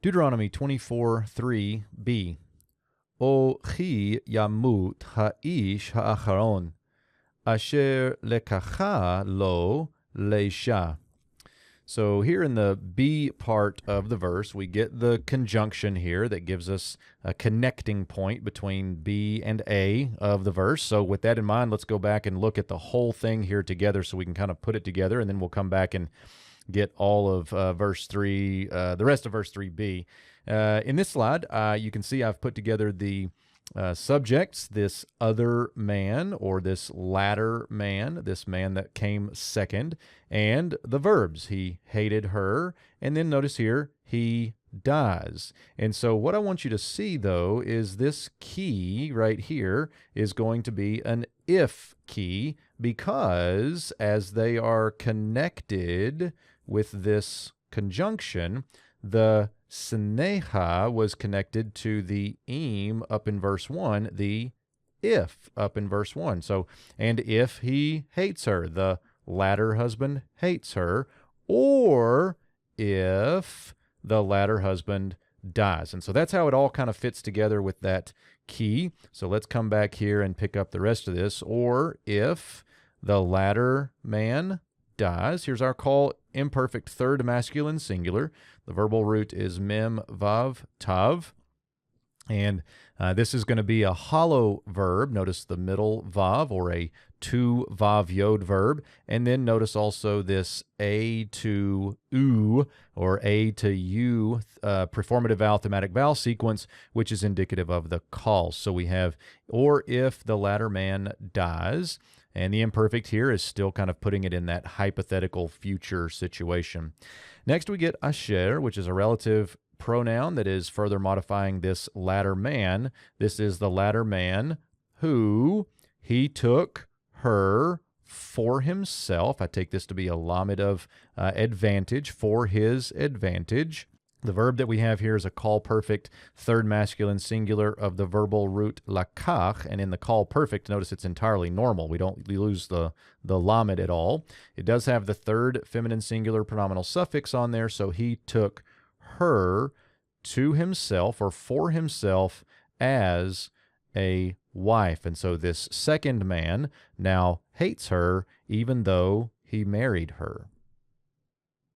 Deuteronomy 24:3b. O chi yamut ha'ish ha'acharon, asher lekacha lo leisha. So here in the B part of the verse, we get the conjunction here that gives us a connecting point between B and A of the verse. So with that in mind, let's go back and look at the whole thing here together so we can kind of put it together, and then we'll come back and get all of verse 3, the rest of verse 3b. In this slide, you can see I've put together the subjects, this other man or this latter man, this man that came second, and the verbs. He hated her, and then notice here, he dies. And so what I want you to see, though, is this key right here is going to be an if key, because as they are connected with this conjunction, the Sneha was connected to the im up in verse 1, the if up in verse 1. So, and if he hates her, the latter husband hates her, or if the latter husband dies. And so that's how it all kind of fits together with that key. So let's come back here and pick up the rest of this. Or if the latter man dies. Here's our call, imperfect third masculine singular. The verbal root is mem, vav, tav. And this is going to be a hollow verb. Notice the middle vav, or a to vav yod verb. And then notice also this a to u, or a to u preformative vowel thematic vowel sequence, which is indicative of the call. So we have, or if the latter man dies. And the imperfect here is still kind of putting it in that hypothetical future situation. Next, we get asher, which is a relative pronoun that is further modifying this latter man. This is the latter man who he took her for himself. I take this to be a lamed of advantage, for his advantage. The verb that we have here is a call perfect third masculine singular of the verbal root lakach, and in the call perfect, notice it's entirely normal. We lose the lamed at all. It does have the third feminine singular pronominal suffix on there, so he took her to himself or for himself as a wife. And so this second man now hates her even though he married her.